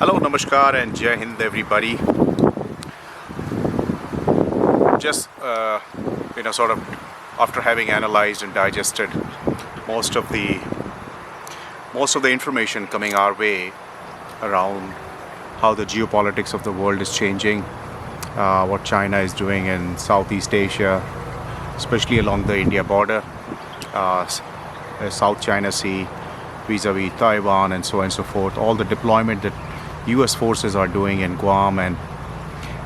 Hello, Namaskar and Jai Hind everybody. Just, sort of after having analyzed and digested most of the information coming our way around how the geopolitics of the world is changing, what China is doing in Southeast Asia, especially along the India border, South China Sea, vis-a-vis Taiwan and so on and so forth, all the deployment that US forces are doing in Guam and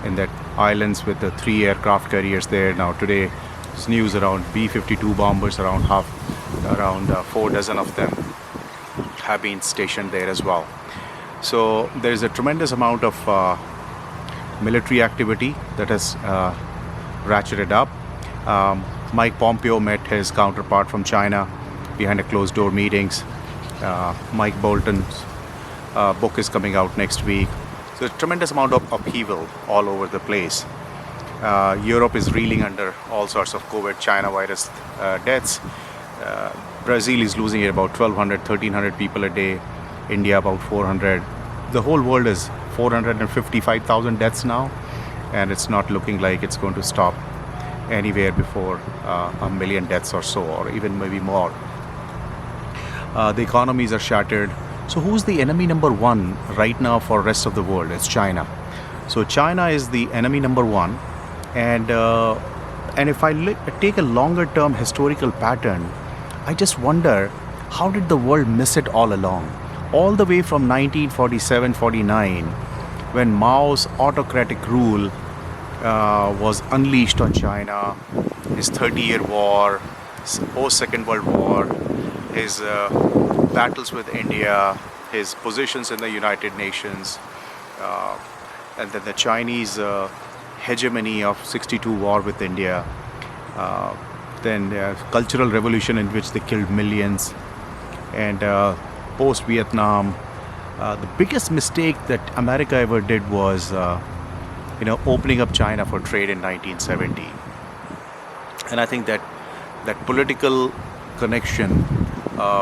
in that islands with the 3 aircraft carriers there. Now today there's news around B-52 bombers, around 4 dozen of them have been stationed there as well. So there is a tremendous amount of military activity that has ratcheted up. Mike Pompeo met his counterpart from China behind a closed door meetings. Mike Bolton's book is coming out next week. So a tremendous amount of upheaval all over the place. Europe is reeling under all sorts of COVID China virus deaths. Brazil is losing about 1,200, 1,300 people a day. India about 400. The whole world is 455,000 deaths now, and it's not looking like it's going to stop anywhere before 1 million deaths or so, or even maybe more. The economies are shattered. So who's the enemy number one right now for rest of the world? It's China. So China is the enemy number one, and if I take a longer term historical pattern, I just wonder, how did the world miss it all along? All the way from 1947-49, when Mao's autocratic rule was unleashed on China, his 30-year war, post-Second World War, his battles with India, his positions in the United Nations, and then the Chinese hegemony of 62 war with India, then cultural revolution in which they killed millions, and post-Vietnam. The biggest mistake that America ever did was opening up China for trade in 1970. And I think that political connection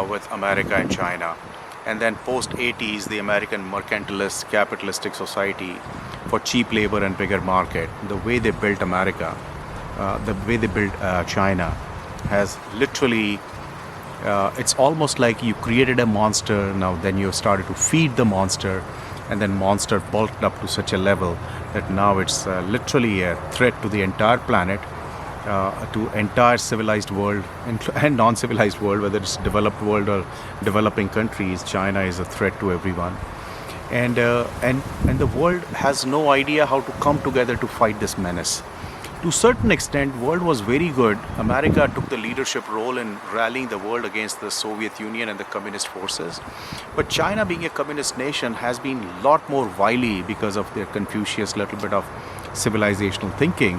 with America and China, and then post-80s, the American mercantilist capitalistic society for cheap labor and bigger market, the way they built America, the way they built China has literally, it's almost like you created a monster, now then you started to feed the monster, and then monster bulked up to such a level that now it's literally a threat to the entire planet, to entire civilized world and non-civilized world, whether it's developed world or developing countries. China is a threat to everyone, and the world has no idea how to come together to fight this menace. To a certain extent, world was very good. America took the leadership role in rallying the world against the Soviet Union and the communist forces. But China, being a communist nation, has been a lot more wily because of their Confucius little bit of civilizational thinking,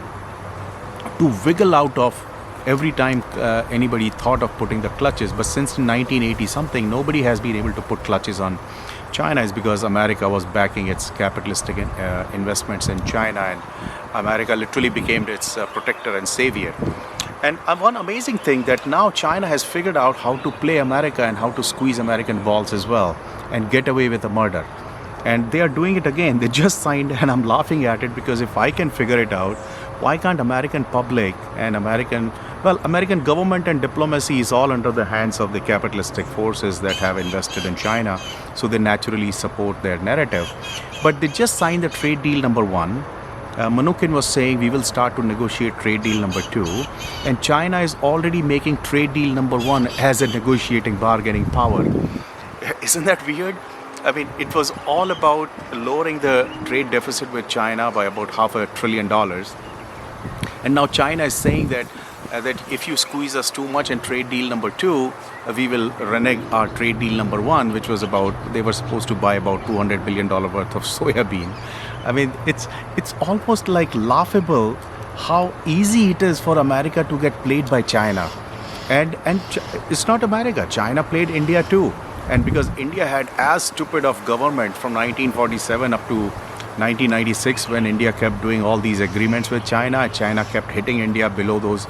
to wiggle out of every time anybody thought of putting the clutches. But since 1980 something, nobody has been able to put clutches on China, is because America was backing its capitalistic investments in China, and America literally became its protector and savior. And one amazing thing, that now China has figured out how to play America and how to squeeze American balls as well and get away with the murder. And they are doing it again. They just signed, and I'm laughing at it, because if I can figure it out, why can't American public and American government and diplomacy is all under the hands of the capitalistic forces that have invested in China, so they naturally support their narrative. But they just signed the trade deal number 1. Mnuchin was saying we will start to negotiate trade deal number 2, and China is already making trade deal number 1 as a negotiating bargaining power. Isn't that weird? I mean, it was all about lowering the trade deficit with China by about $500 billion. And now China is saying that if you squeeze us too much in trade deal number 2, we will renege our trade deal number 1, which was about, they were supposed to buy about $200 billion worth of soya bean. I mean, it's almost like laughable how easy it is for America to get played by China. And it's not America. China played India too. And because India had as stupid of government from 1947 up to 1996, when India kept doing all these agreements with China, China kept hitting India below those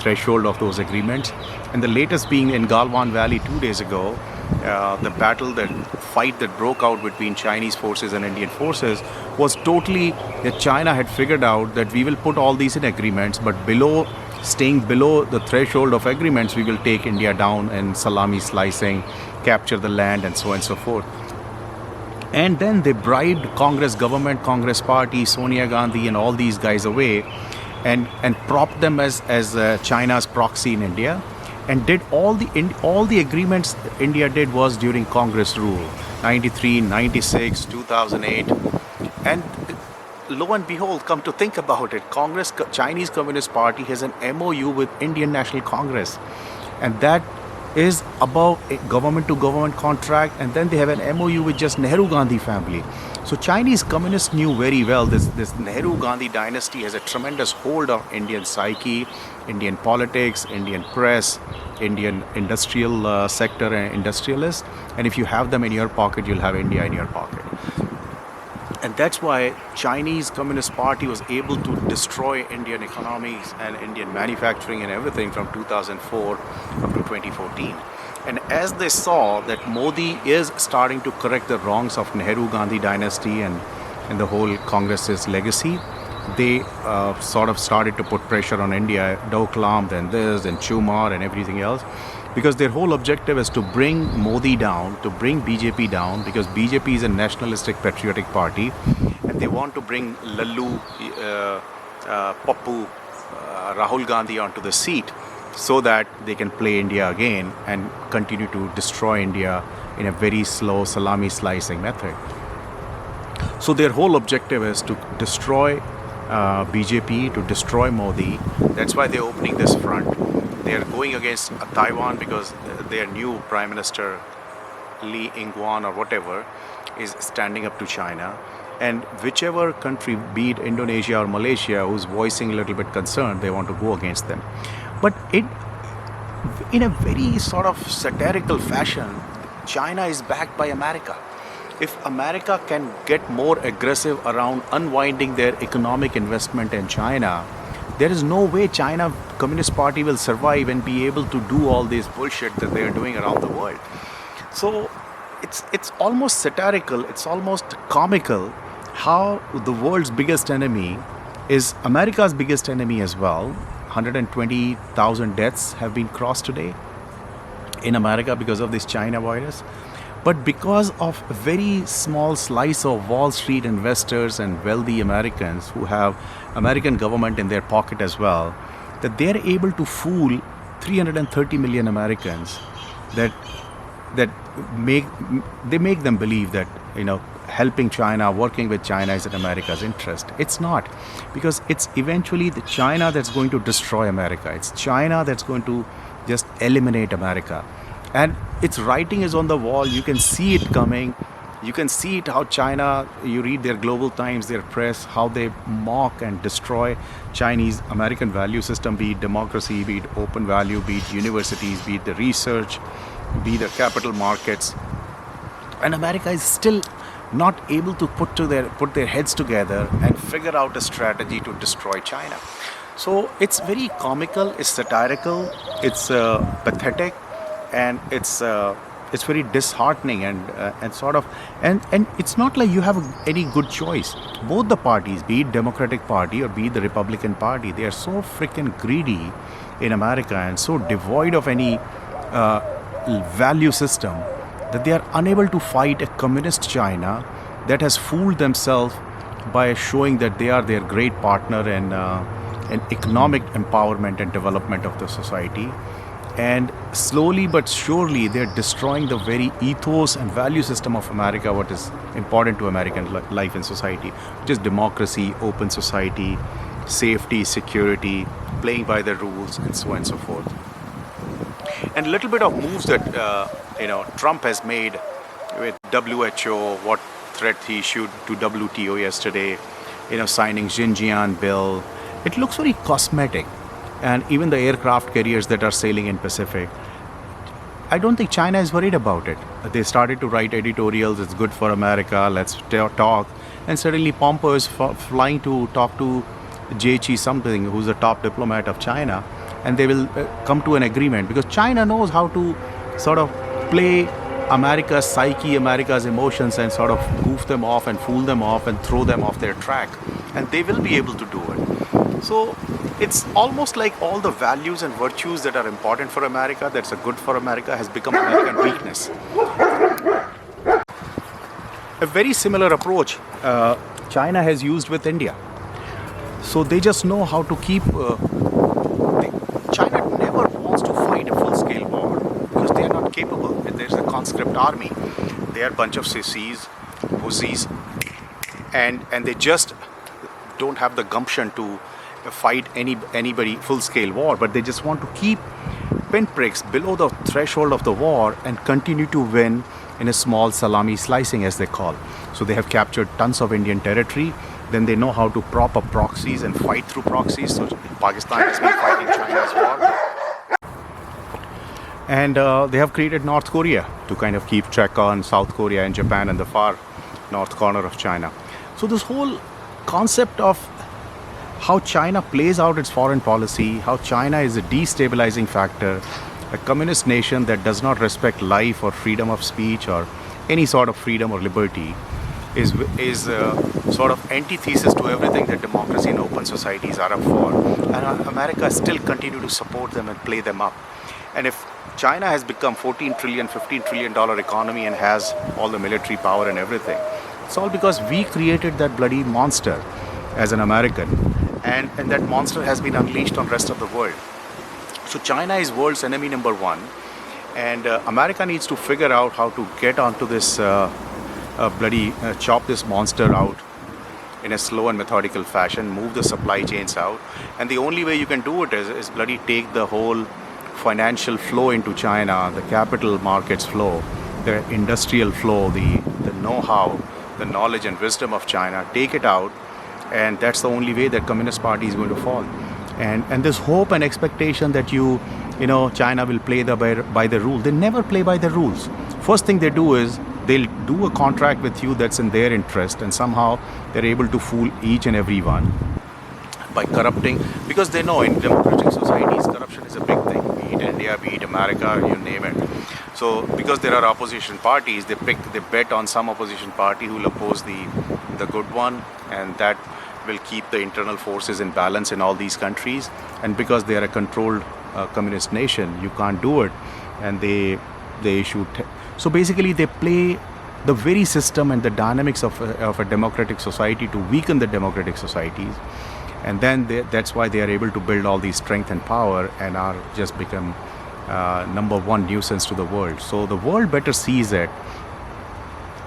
threshold of those agreements. And the latest being in Galwan Valley 2 days ago, the fight that broke out between Chinese forces and Indian forces was totally that China had figured out that we will put all these in agreements, but staying below the threshold of agreements, we will take India down and salami slicing, capture the land, and so on and so forth. And then they bribed Congress government, Congress party, Sonia Gandhi, and all these guys away, and propped them as China's proxy in India, and did all the agreements India did was during Congress rule, 93, 96, 2008, and lo and behold, come to think about it, Chinese Communist Party has an MOU with Indian National Congress, and that is above a government-to-government contract, and then they have an MOU with just Nehru-Gandhi family. So Chinese communists knew very well this Nehru-Gandhi dynasty has a tremendous hold on Indian psyche, Indian politics, Indian press, Indian industrial sector and industrialists, and if you have them in your pocket, you'll have India in your pocket. And that's why Chinese Communist Party was able to destroy Indian economies and Indian manufacturing and everything from 2004 up to 2014. And as they saw that Modi is starting to correct the wrongs of Nehru-Gandhi dynasty and the whole Congress's legacy, they sort of started to put pressure on India, Doklam, then this, and Chumar, and everything else. Because their whole objective is to bring Modi down, to bring BJP down, because BJP is a nationalistic patriotic party, and they want to bring Lallu, Pappu, Rahul Gandhi onto the seat so that they can play India again and continue to destroy India in a very slow salami slicing method. So their whole objective is to destroy BJP, to destroy Modi. That's why they're opening this front. They are going against Taiwan because their new Prime Minister, Lee Ing-wan or whatever, is standing up to China. And whichever country, be it Indonesia or Malaysia, who's voicing a little bit concerned, they want to go against them. But in a very sort of satirical fashion, China is backed by America. If America can get more aggressive around unwinding their economic investment in China, there is no way China Communist Party will survive and be able to do all this bullshit that they are doing around the world. So it's almost satirical, it's almost comical how the world's biggest enemy is America's biggest enemy as well. 120,000 deaths have been crossed today in America because of this China virus. But because of a very small slice of Wall Street investors and wealthy Americans who have American government in their pocket as well, that they're able to fool 330 million Americans that make them believe that, helping China, working with China is in America's interest. It's not, because it's eventually the China that's going to destroy America. It's China that's going to just eliminate America. And its writing is on the wall. You can see it coming. You can see it how China, you read their global times, their press, how they mock and destroy Chinese American value system, be it democracy, be it open value, be it universities, be it the research, be the capital markets. And America is still not able to put their heads together and figure out a strategy to destroy China. So it's very comical, it's satirical, it's pathetic, and it's very disheartening and it's not like you have any good choice. Both the parties, be it Democratic Party or be it the Republican Party, they are so freaking greedy in America and so devoid of any value system that they are unable to fight a communist China that has fooled themselves by showing that they are their great partner in economic empowerment and development of the society. And slowly but surely, they're destroying the very ethos and value system of America, what is important to American life and society, which is democracy, open society, safety, security, playing by the rules, and so on and so forth. And a little bit of moves that Trump has made with WHO, what threat he issued to WTO yesterday, signing Xinjiang bill. It looks very cosmetic. And even the aircraft carriers that are sailing in Pacific, I don't think China is worried about it. They started to write editorials, it's good for America, let's talk. And suddenly Pompeo is flying to talk to Jie something, who's the top diplomat of China, and they will come to an agreement, because China knows how to sort of play America's psyche, America's emotions, and sort of goof them off and fool them off and throw them off their track. And they will be able to do it. So it's almost like all the values and virtues that are important for America, that's a good for America, has become American weakness. A very similar approach China has used with India. So they just know how to keep. China never wants to fight a full-scale war because they are not capable. There's a conscript army. They are a bunch of sissies, pussies, and they just don't have the gumption to fight anybody full-scale war. But they just want to keep pinpricks below the threshold of the war and continue to win in a small salami slicing, as they call. So they have captured tons of Indian territory. Then they know how to prop up proxies and fight through proxies. So Pakistan has been fighting China's war. And they have created North Korea to kind of keep track on South Korea and Japan and the far north corner of China. So this whole concept of how China plays out its foreign policy, how China is a destabilizing factor, a communist nation that does not respect life or freedom of speech or any sort of freedom or liberty, is sort of antithesis to everything that democracy and open societies are up for. And America still continue to support them and play them up. And if China has become $14 trillion, $15 trillion economy and has all the military power and everything, it's all because we created that bloody monster as an American. And that monster has been unleashed on the rest of the world. So China is world's enemy number one. And America needs to figure out how to get onto this chop this monster out in a slow and methodical fashion, move the supply chains out. And the only way you can do it is bloody take the whole financial flow into China, the capital markets flow, the industrial flow, the know-how, the knowledge and wisdom of China, take it out. And that's the only way that Communist Party is going to fall. And this hope and expectation that China will play by the rule. They never play by the rules. First thing they do is they'll do a contract with you that's in their interest, and somehow they're able to fool each and every one by corrupting, because they know in democratic societies corruption is a big thing, be it India, be it America, you name it. So because there are opposition parties, they bet on some opposition party who will oppose the good one, and that will keep the internal forces in balance in all these countries. And because they are a controlled communist nation, you can't do it, and they issue so basically they play the very system and the dynamics of a democratic society to weaken the democratic societies. And then that's why they are able to build all these strength and power and are just become number one nuisance to the world. So the world better sees it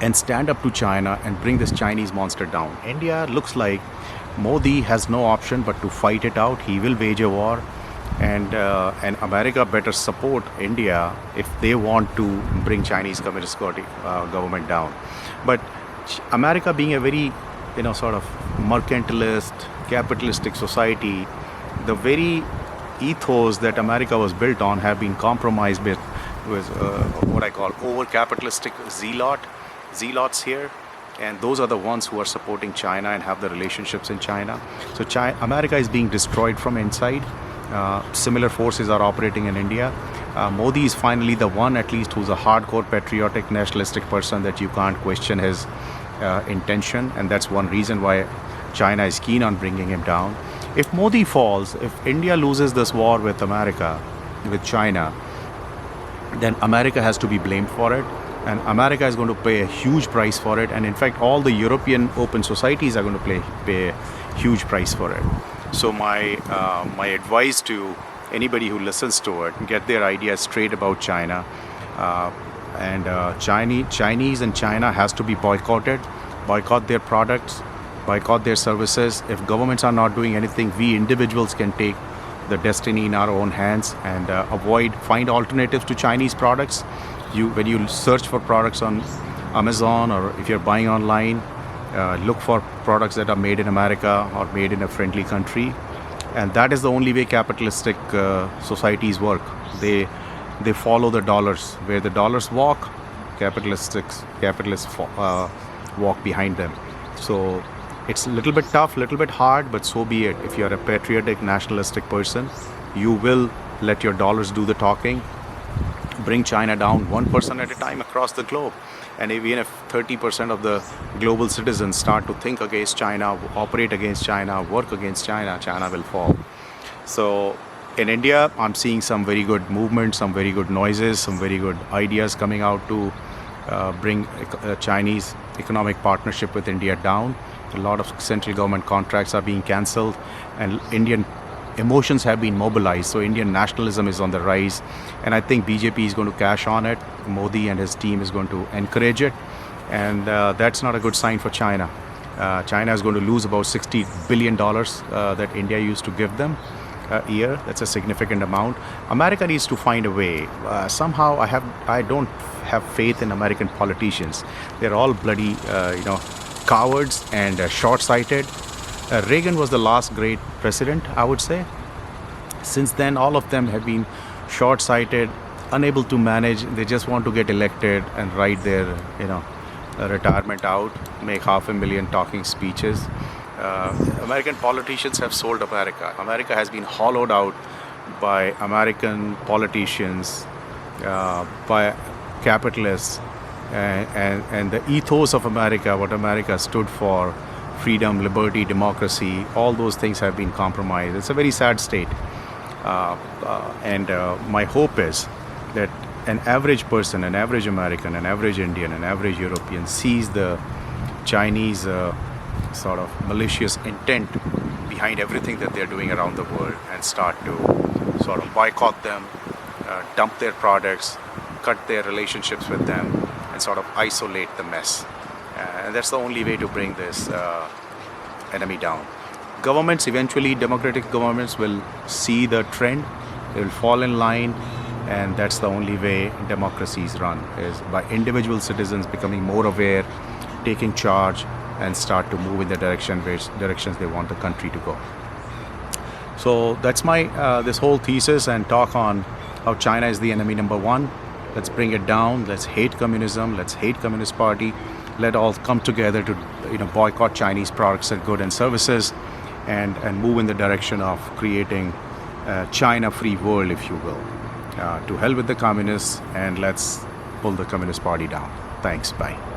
and stand up to China and bring this Chinese monster down. India looks like Modi has no option but to fight it out. He will wage a war. And America better support India if they want to bring Chinese Communist government down. But America being a very, sort of mercantilist, capitalistic society, the very ethos that America was built on have been compromised with what I call over-capitalistic zealots here. And those are the ones who are supporting China and have the relationships in China. So America is being destroyed from inside. Similar forces are operating in India. Modi is finally the one, at least, who's a hardcore patriotic nationalistic person that you can't question his intention, and that's one reason why China is keen on bringing him down. If Modi falls, if India loses this war with America, with China, then America has to be blamed for it, and America is going to pay a huge price for it, and in fact all the European open societies are going to pay a huge price for it. So my advice to anybody who listens to it, get their ideas straight about China. Chinese and China has to be boycotted. Boycott their products, boycott their services. If governments are not doing anything, we individuals can take the destiny in our own hands and find alternatives to Chinese products. When you search for products on Amazon, or if you're buying online, look for products that are made in America or made in a friendly country. And that is the only way capitalistic societies work. They follow the dollars. Where the dollars walk, capitalists walk behind them. So it's a little bit tough, little bit hard, but so be it. If you're a patriotic, nationalistic person, you will let your dollars do the talking, bring China down 1% at a time across the globe. And even if 30% of the global citizens start to think against China, operate against China, work against China, China will fall. So in India, I'm seeing some very good movement, some very good noises, some very good ideas coming out to bring Chinese economic partnership with India down. A lot of central government contracts are being cancelled, and Indian emotions have been mobilized. So Indian nationalism is on the rise, and I think BJP is going to cash on it. Modi and his team is going to encourage it, and that's not a good sign for China. China is going to lose about $60 billion that India used to give them a year. That's a significant amount. America needs to find a way. Somehow, I don't have faith in American politicians. They're all bloody, cowards and short-sighted. Reagan was the last great president, I would say. Since then, all of them have been short-sighted, unable to manage. They just want to get elected and write their, retirement out, make 500,000 talking speeches. American politicians have sold America. America has been hollowed out by American politicians, by capitalists, and the ethos of America, what America stood for, freedom, liberty, democracy, all those things have been compromised. It's a very sad state. And my hope is that an average person, an average American, an average Indian, an average European sees the Chinese sort of malicious intent behind everything that they're doing around the world and start to sort of boycott them, dump their products, cut their relationships with them, and sort of isolate the mess. And that's the only way to bring this enemy down. Governments, eventually democratic governments, will see the trend, they will fall in line, and that's the only way democracies run, is by individual citizens becoming more aware, taking charge, and start to move in the directions they want the country to go. So that's my this whole thesis and talk on how China is the enemy number one. Let's bring it down. Let's hate communism. Let's hate Communist Party. Let all come together to boycott Chinese products and goods and services, and move in the direction of creating a China-free world, if you will. To hell with the communists, and let's pull the Communist Party down. Thanks. Bye.